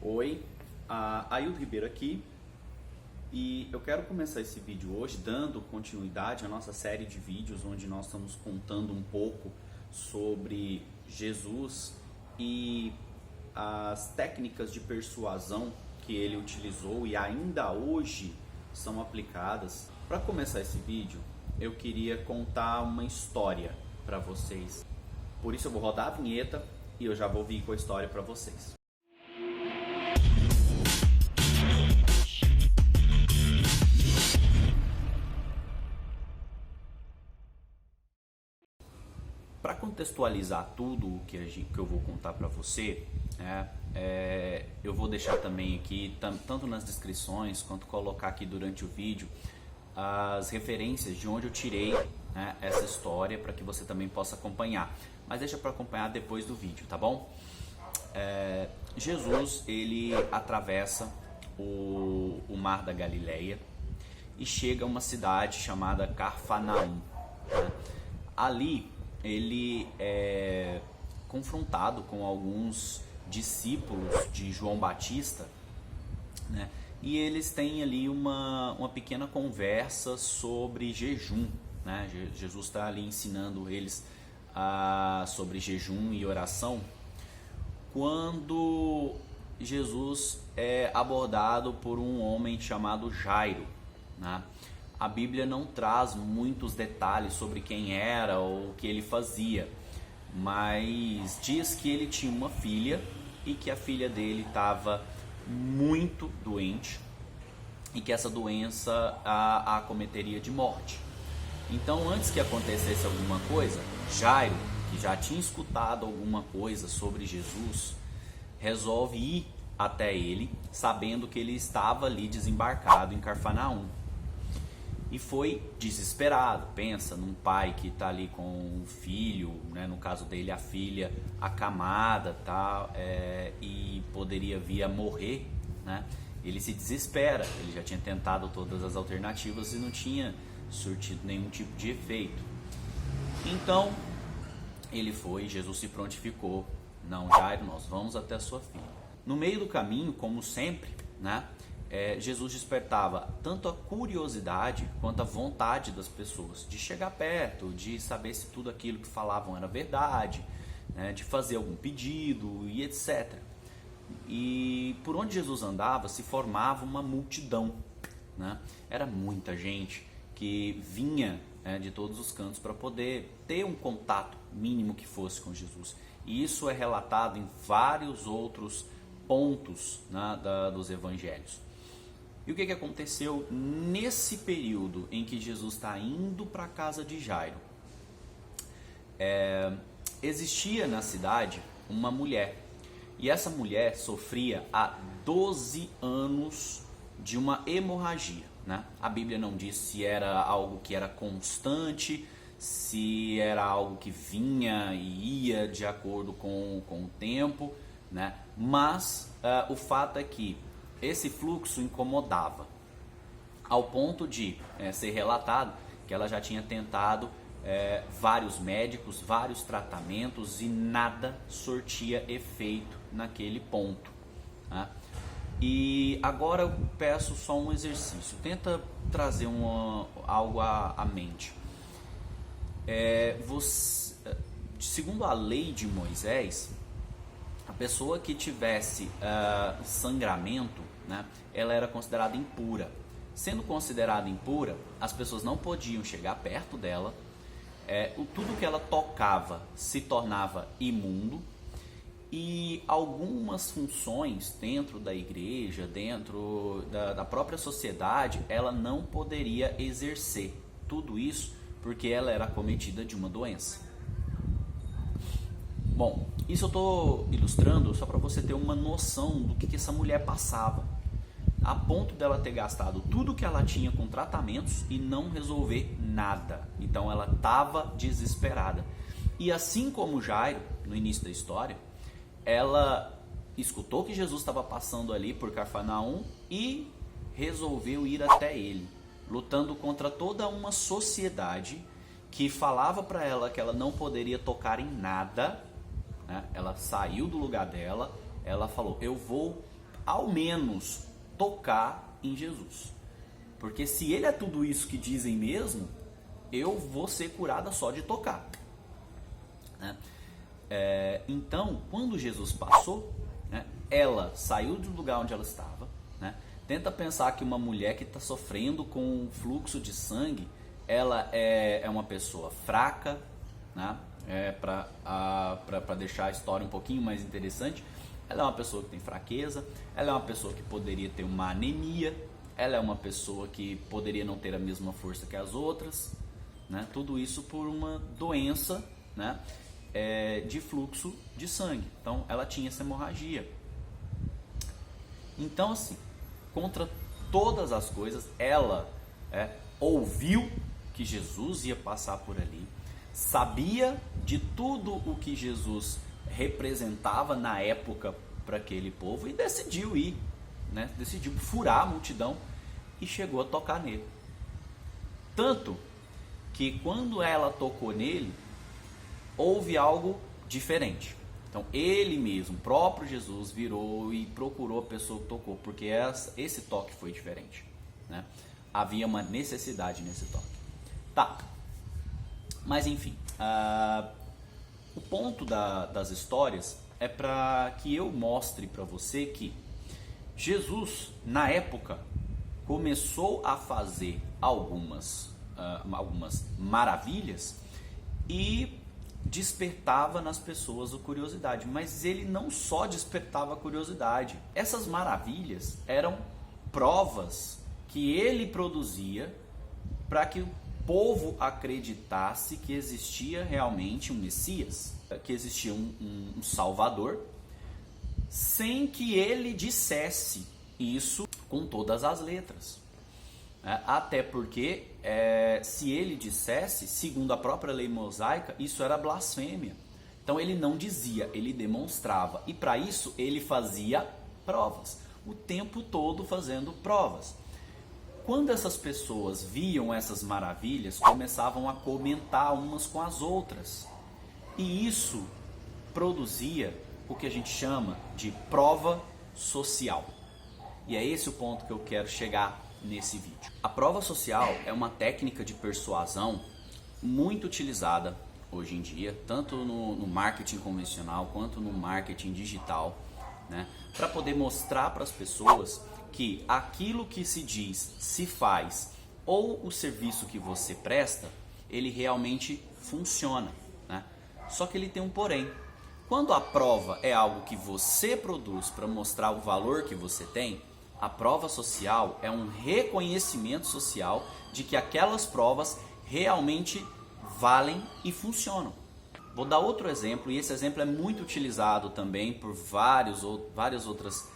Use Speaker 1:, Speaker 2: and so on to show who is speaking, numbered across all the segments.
Speaker 1: Oi, Aildo Ribeiro aqui e eu quero começar esse vídeo hoje dando continuidade à nossa série de vídeos onde nós estamos contando um pouco sobre Jesus e as técnicas de persuasão que ele utilizou e ainda hoje são aplicadas. Para começar esse vídeo, eu queria contar uma história para vocês. Por isso eu vou rodar a vinheta e eu já vou vir com a história para vocês. Para contextualizar tudo o que eu vou contar para você, eu vou deixar também aqui, tanto nas descrições quanto colocar aqui durante o vídeo, as referências de onde eu tirei essa história para que você também possa acompanhar. Mas deixa para acompanhar depois do vídeo, tá bom? Jesus, ele atravessa o Mar da Galileia e chega a uma cidade chamada Cafarnaum. Ali ele é confrontado com alguns discípulos de João Batista, né? E eles têm ali uma pequena conversa sobre jejum, né? Jesus está ali ensinando eles sobre jejum e oração, quando Jesus é abordado por um homem chamado Jairo, né? A Bíblia não traz muitos detalhes sobre quem era ou o que ele fazia, mas diz que ele tinha uma filha e que a filha dele estava muito doente e que essa doença a acometeria de morte. Então, antes que acontecesse alguma coisa, Jairo, que já tinha escutado alguma coisa sobre Jesus, resolve ir até ele, sabendo que ele estava ali desembarcado em Cafarnaum. E foi desesperado. Pensa num pai que está ali com um filho, né? No caso dele a filha acamada, tá? E poderia vir a morrer, né? Ele se desespera, ele já tinha tentado todas as alternativas e não tinha surtido nenhum tipo de efeito. Então ele foi, Jesus se prontificou: não, Jairo, nós vamos até a sua filha. No meio do caminho, como sempre, né? Jesus despertava tanto a curiosidade quanto a vontade das pessoas de chegar perto, de saber se tudo aquilo que falavam era verdade, né, de fazer algum pedido e etc. E por onde Jesus andava se formava uma multidão, né? Era muita gente que vinha, de todos os cantos para poder ter um contato mínimo que fosse com Jesus. E isso é relatado em vários outros pontos, né, dos evangelhos. E o que aconteceu nesse período em que Jesus está indo para a casa de Jairo? Existia na cidade uma mulher, e essa mulher sofria há 12 anos de uma hemorragia, né? A Bíblia não diz se era algo que era constante, se era algo que vinha e ia de acordo com o tempo, né? Mas o fato é que esse fluxo incomodava, ao ponto de ser relatado que ela já tinha tentado vários médicos, vários tratamentos e nada sortia efeito naquele ponto, né? E agora eu peço só um exercício, tenta trazer algo à mente. Segundo a lei de Moisés, a pessoa que tivesse sangramento, né, ela era considerada impura. Sendo considerada impura, as pessoas não podiam chegar perto dela, tudo que ela tocava se tornava imundo, e algumas funções dentro da igreja, dentro da própria sociedade, ela não poderia exercer. Tudo isso porque ela era acometida de uma doença. Bom, isso eu estou ilustrando só para você ter uma noção do que essa mulher passava, a ponto dela ter gastado tudo que ela tinha com tratamentos e não resolver nada. Então ela estava desesperada. E assim como Jairo, no início da história, ela escutou que Jesus estava passando ali por Cafarnaum e resolveu ir até ele, lutando contra toda uma sociedade que falava para ela que ela não poderia tocar em nada, né? Ela saiu do lugar dela, ela falou: eu vou ao menos tocar em Jesus. Porque se ele é tudo isso que dizem mesmo, eu vou ser curada só de tocar. Né? Então, quando Jesus passou, né, ela saiu do lugar onde ela estava. Né? Tenta pensar que uma mulher que está sofrendo com um fluxo de sangue, ela é uma pessoa fraca, né? Para deixar a história um pouquinho mais interessante, ela é uma pessoa que tem fraqueza, ela é uma pessoa que poderia ter uma anemia, ela é uma pessoa que poderia não ter a mesma força que as outras, né? Tudo isso por uma doença, né? De fluxo de sangue. Então ela tinha essa hemorragia. Então, assim, contra todas as coisas, ela ouviu que Jesus ia passar por ali, sabia de tudo o que Jesus representava na época para aquele povo e decidiu ir, né? Decidiu furar a multidão e chegou a tocar nele. Tanto que quando ela tocou nele, houve algo diferente. Então ele mesmo, o próprio Jesus, virou e procurou a pessoa que tocou, porque esse toque foi diferente, né? Havia uma necessidade nesse toque. Tá, mas enfim, o ponto das histórias é para que eu mostre para você que Jesus, na época, começou a fazer algumas maravilhas e despertava nas pessoas a curiosidade, mas ele não só despertava a curiosidade. Essas maravilhas eram provas que ele produzia para que o povo acreditasse que existia realmente um Messias, que existia um Salvador, sem que ele dissesse isso com todas as letras. Até porque, se ele dissesse, segundo a própria lei mosaica, isso era blasfêmia. Então ele não dizia, ele demonstrava. E para isso ele fazia provas, o tempo todo fazendo provas. Quando essas pessoas viam essas maravilhas, começavam a comentar umas com as outras. E isso produzia o que a gente chama de prova social. E é esse o ponto que eu quero chegar nesse vídeo. A prova social é uma técnica de persuasão muito utilizada hoje em dia, tanto no marketing convencional quanto no marketing digital, né? Para poder mostrar para as pessoas que aquilo que se diz, se faz, ou o serviço que você presta, ele realmente funciona, né? Só que ele tem um porém. Quando a prova é algo que você produz para mostrar o valor que você tem, a prova social é um reconhecimento social de que aquelas provas realmente valem e funcionam. Vou dar outro exemplo, e esse exemplo é muito utilizado também por vários outros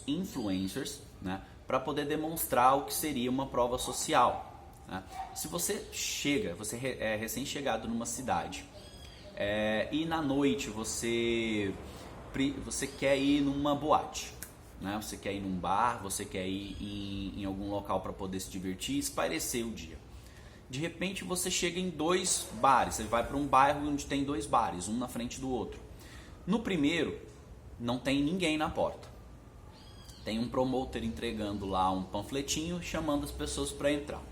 Speaker 1: influencers, né, para poder demonstrar o que seria uma prova social. Né? Se você é recém-chegado numa cidade, e na noite você quer ir numa boate, né? Você quer ir num bar, você quer ir em algum local para poder se divertir, espairecer o dia. De repente você chega em 2 bares, você vai para um bairro onde tem 2 bares, um na frente do outro. No primeiro, não tem ninguém na porta. Tem um promotor entregando lá um panfletinho, chamando as pessoas para entrar.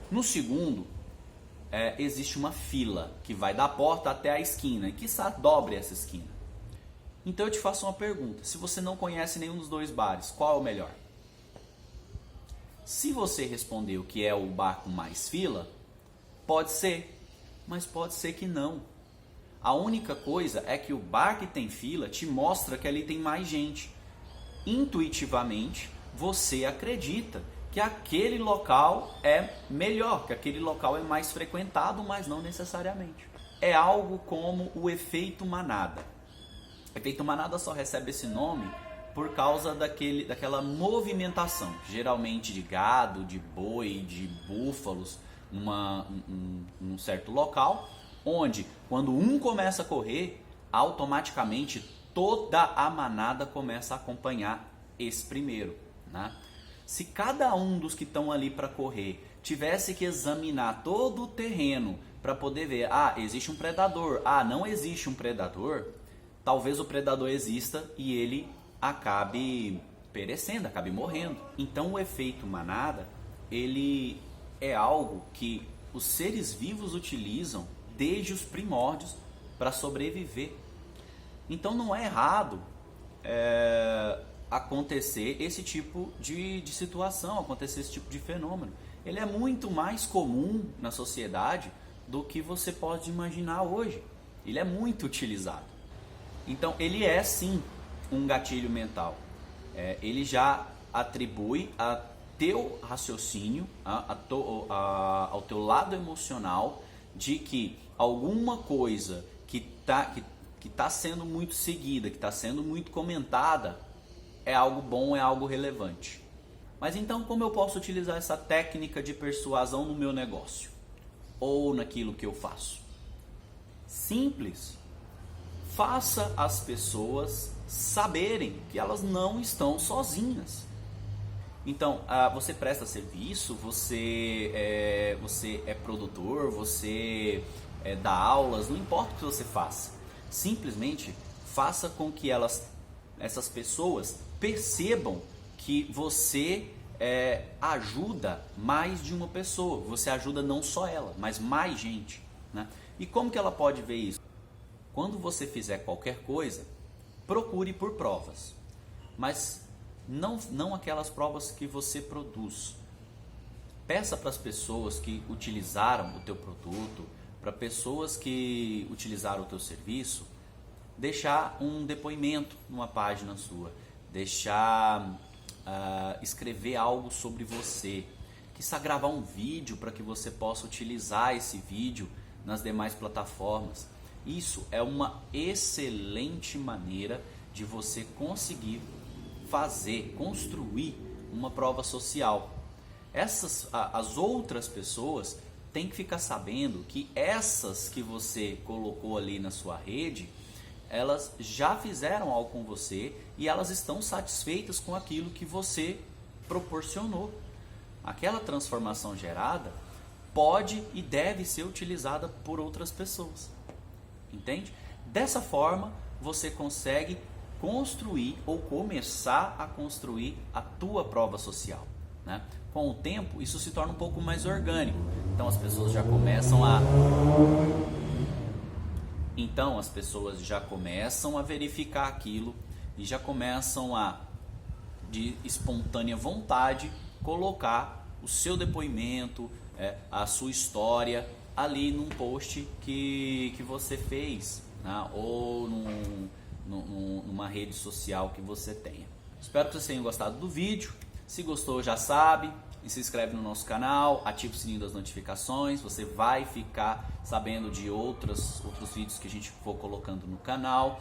Speaker 1: No segundo, existe uma fila que vai da porta até a esquina, e quiçá dobre essa esquina. Então eu te faço uma pergunta, se você não conhece nenhum dos 2 bares, qual é o melhor? Se você respondeu que é o bar com mais fila, pode ser, mas pode ser que não. A única coisa é que o bar que tem fila te mostra que ali tem mais gente. Intuitivamente, você acredita que aquele local é melhor, que aquele local é mais frequentado, mas não necessariamente. É algo como o efeito manada. O efeito manada só recebe esse nome por causa daquela movimentação, geralmente de gado, de boi, de búfalos, num certo local, onde quando um começa a correr, automaticamente toda a manada começa a acompanhar esse primeiro, né? Se cada um dos que estão ali para correr tivesse que examinar todo o terreno para poder ver, existe um predador, não existe um predador, talvez o predador exista e ele acabe perecendo, acabe morrendo. Então o efeito manada, ele é algo que os seres vivos utilizam desde os primórdios para sobreviver. Então não é errado acontecer esse tipo de situação, acontecer esse tipo de fenômeno. Ele é muito mais comum na sociedade do que você pode imaginar hoje. Ele é muito utilizado. Então ele é sim um gatilho mental. Ele já atribui a teu raciocínio, ao teu lado emocional, de que alguma coisa que está sendo muito seguida, que está sendo muito comentada, é algo bom, é algo relevante. Mas então como eu posso utilizar essa técnica de persuasão no meu negócio? Ou naquilo que eu faço? Simples. Faça as pessoas saberem que elas não estão sozinhas. Então, você presta serviço, você é produtor, você dá aulas, não importa o que você faça. Simplesmente faça com que essas pessoas percebam que você ajuda mais de uma pessoa. Você ajuda não só ela, mas mais gente, né? E como que ela pode ver isso? Quando você fizer qualquer coisa, procure por provas. Mas não aquelas provas que você produz. Peça para as pessoas que utilizaram o teu produto, para pessoas que utilizaram o teu serviço, deixar um depoimento numa página sua, escrever algo sobre você, quiçá gravar um vídeo para que você possa utilizar esse vídeo nas demais plataformas. Isso é uma excelente maneira de você conseguir construir uma prova social. As outras pessoas têm que ficar sabendo que essas que você colocou ali na sua rede, elas já fizeram algo com você e elas estão satisfeitas com aquilo que você proporcionou. Aquela transformação gerada pode e deve ser utilizada por outras pessoas. Entende? Dessa forma, você consegue construir ou começar a construir a tua prova social, né? Com o tempo, isso se torna um pouco mais orgânico. Então as pessoas já começam a verificar aquilo e já começam de espontânea vontade, colocar o seu depoimento, a sua história ali num post que você fez, né? Ou numa rede social que você tenha. Espero que vocês tenham gostado do vídeo. Se gostou, já sabe, se inscreve no nosso canal, ativa o sininho das notificações, você vai ficar sabendo de outros vídeos que a gente for colocando no canal.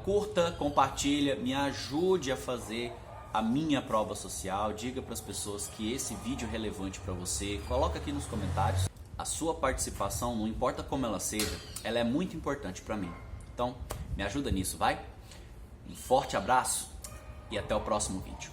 Speaker 1: Curta, compartilha, me ajude a fazer a minha prova social, diga para as pessoas que esse vídeo é relevante para você, coloca aqui nos comentários. A sua participação, não importa como ela seja, ela é muito importante para mim. Então, me ajuda nisso, vai? Um forte abraço e até o próximo vídeo.